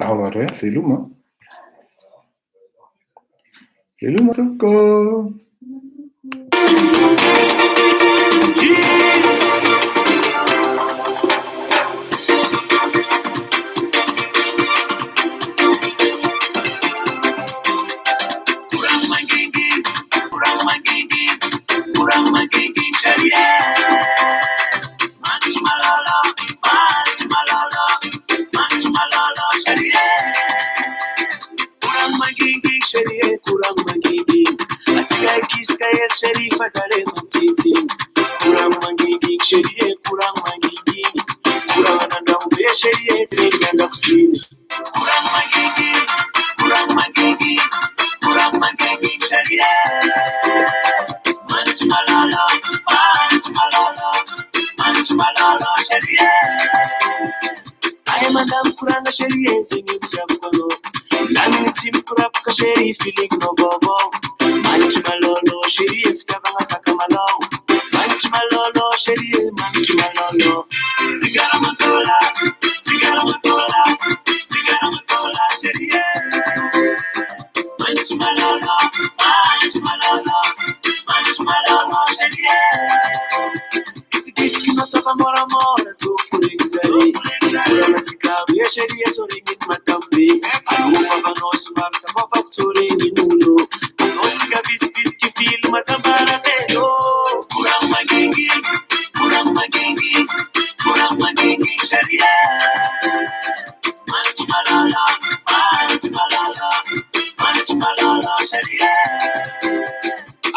Tahoe, veloma. Veloma toko. Kurang magigi, sharia. Manch malolo, sharia. Kurang magigi, sharia, kurang magigi. Atiga kiska ya sharifa zale mtiti. Kurang magigi, sharia, kurang magigi. Kurang ananda ube sharia, tiri nanda kusini. Kurang magigi, sharia. Manch malolo, sharia. I am Madame Kuranga Sherry singing Jampano. Lamin Tim Kurapka Sherry feeling no bobo. Manch malolo, Sherry is Kavanga Sakamalo. Manch malolo, Sherry, manch malolo. Sigara Matola, Sherry. Manch malolo, Sherry. Isi no tapa mora tu kuringzari. Kurana sikabu ya sheria toringi matambi. Alufa vanosu marta mafaktoringi nulo. Anotika biski filu matambara telo. Kurang magengi sheria. Manch malala sheria.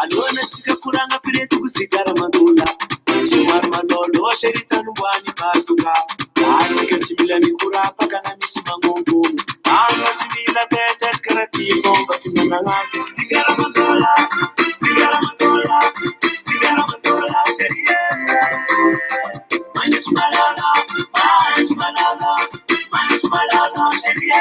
Alona tika kuranga piretu kusigara madula. Sumar malolo sheritan wani basuga. Atika simila mikura pakana misima ngongo. Ama simila betet karativo bafinanga. Sigara matola sheria. Manch malala sheria.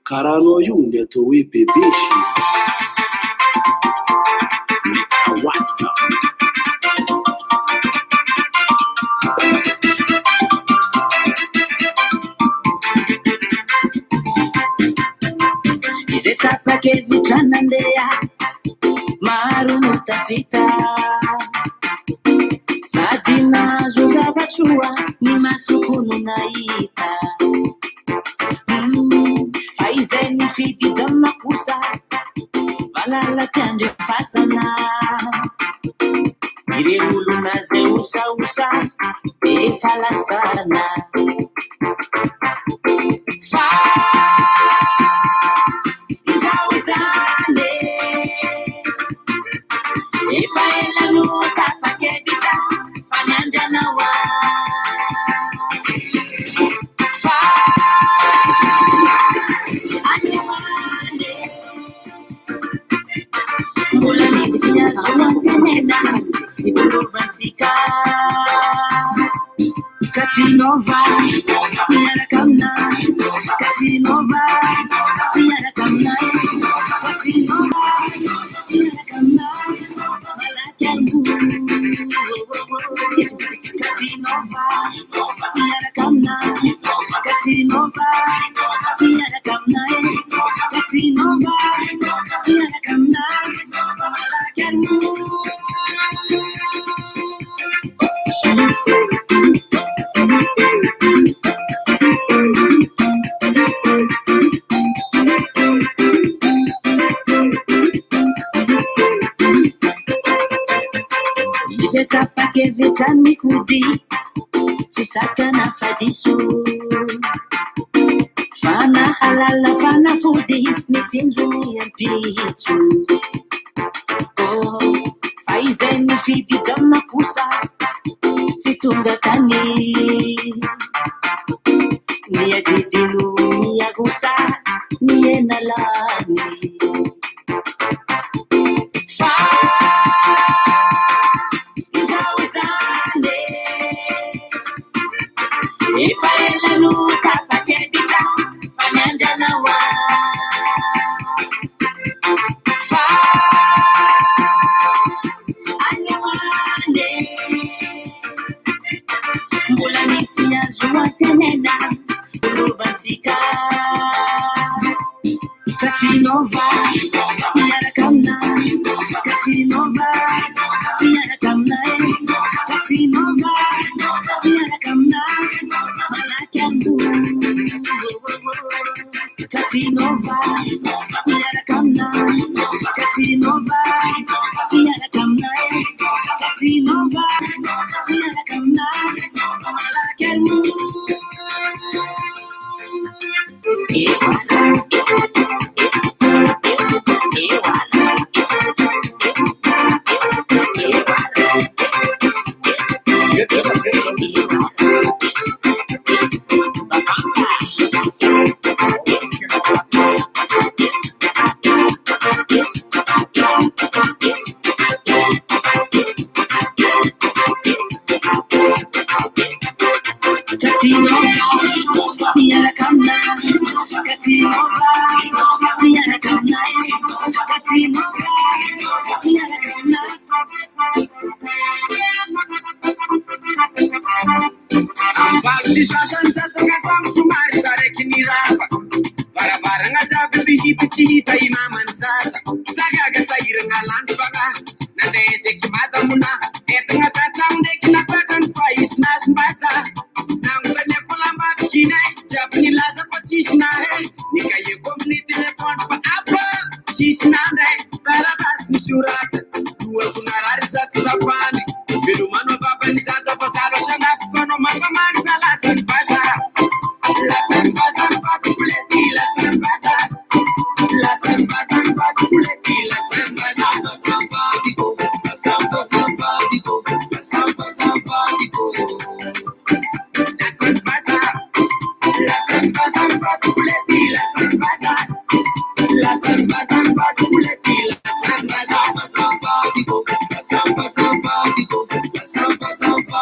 Karano yule towe bebeshi. What's up? Izeta ke vijana ndea maru nutafita sadina zuza vachua ni masukunu naita faizeni fiti jama kusa valala tande fasana irehulu naze usa e falasana Lovansika Katinova Yarakamna Katinova Yarakamna Katinova Yarakamna Malakangu Katinova Yarakamna Katinova Yarakamna Katinova Yarakamna Malakangu Setapa ke vitani kudi sisakana fadisu fana halala fana fudi nitinzu yampitu oh faizeni fidi jama kusa situnga tani niya didilu niya gusa niya nalani Ifaela luka pakebicha fanyanja na wa fa anywane mbula nisia zuwa tenena Lovansika Katinova Yarakamna Katinova Yarakamna Katinova Yarakamna Malakangu Katinova Yarakamna Katinova Yarakamna Katinova Yarakamna Malakangu Chita imaman sasa saga ga saira ngalandu baga nande sekimata muna etanga tatang de kinapakan fais nas basa nang tanya kolamba kine japni laza pachishna hai nikaye komni telefon pa apa chishna dai taradas misurat dua kunarar sat safani bilumano baban sata pasalo shana kono mama magsala san basa la san basa pakuleti la san basa la samba samba kuleti la samba samba samba diko la samba samba diko la samba samba diko la samba samba kuleti la samba samba kuleti la samba samba diko la samba samba diko la samba samba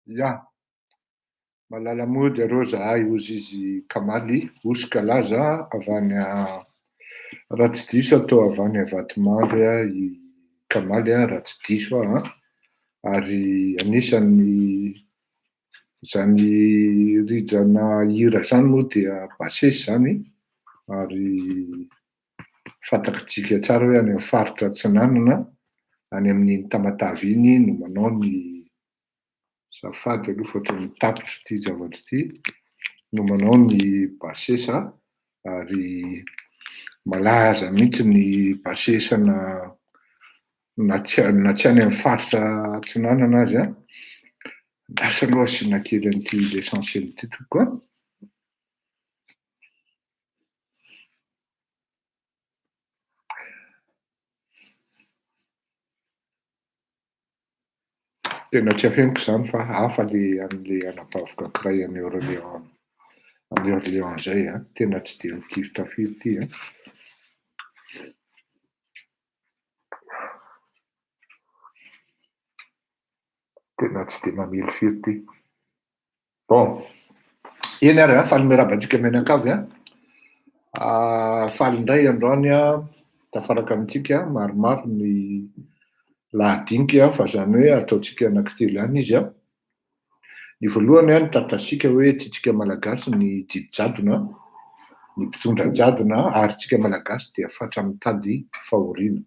Ya, Malalamu de Rosa uzy izy Kamaly, Osikalaza avy any raha tsy diso atao avy any Vatomandry i Kamaly raha tsy diso ary anisan'ny zany rijana hira zany moa dia basesy zany ary fantatsika tsara hoe any amin'ny faritra Atsinanana any amin'ny Tamatavy iny no manao ny Safady aloha fa ohatran'ny tapitra ity zavatra ity no manao ny basesa ary malaza mihitsy ny basesa na tsy any amin'ny faritra Atsinanana azy a. Lasa aloha asiana kely an'ity l'essentiel ity tokoa. Tena tsy afeniko izany fa hafa an'le anabavoka kiray any Orléans zay a. Tena tsy dia mitifitafiry ity a. Tena tsy dia mamely firy ity. Bon, eny ary a, faly miarabantsika mianakavy a. Faly indray androany a, tafaraka amintsika maromaro ny lahadinika fa zany hoe ataontsika anankitelo ihany izy a. Ny voalohany a, ny tatasika hoe tsika malagasy ny didy jadona, ny mpitondra jadona ary tsika malagasy dia fatra mitady fahoriana.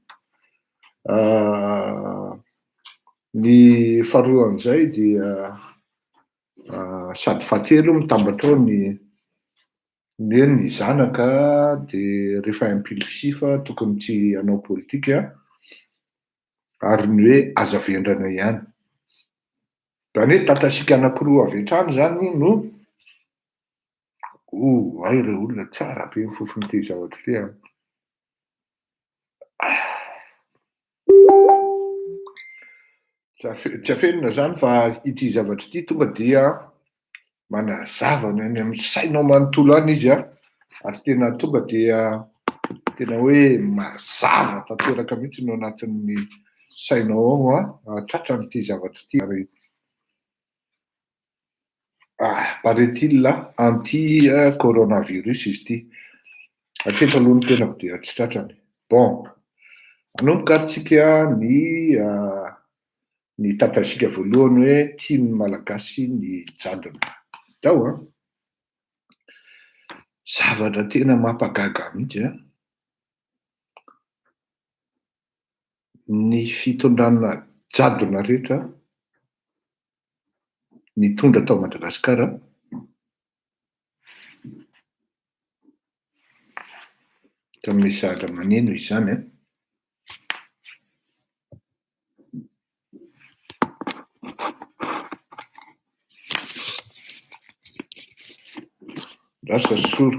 Ny faharoan'izay dia sady fahatelo mitambatra ao ny zanaka dia rehefa hampily sifa tokony tsy hanao politika ary ny hoe aza vendrana ihany. Zany hoe tatasika anankiroa avy hatrany zany no ay ireo olona tsara be ny fofon'ity zavatra ity a. Tsy afenina zany fa ity zavatra ity tonga dia manazava ny any amin'ny sainao manontolo any izy a, ary tena tonga dia tena hoe mazava tanteraka mihitsy no anatin'ny sainao ao a, tratra n'ity zavatra ity ary paraît-il anti-coronavirus izy ity. Hatreto aloha ny tenako dia tsy tratrany. Bon, hanomboka tsika ny tatasika voalohany hoe tian'ny malagasy ny jadona. Tao a, zavatra tena mampagaga mihitsy a. Ny fitondrana jadona rehetra nitondra tao Madagasikara tamin'ny sahatra maneno izany a. Lasa soroka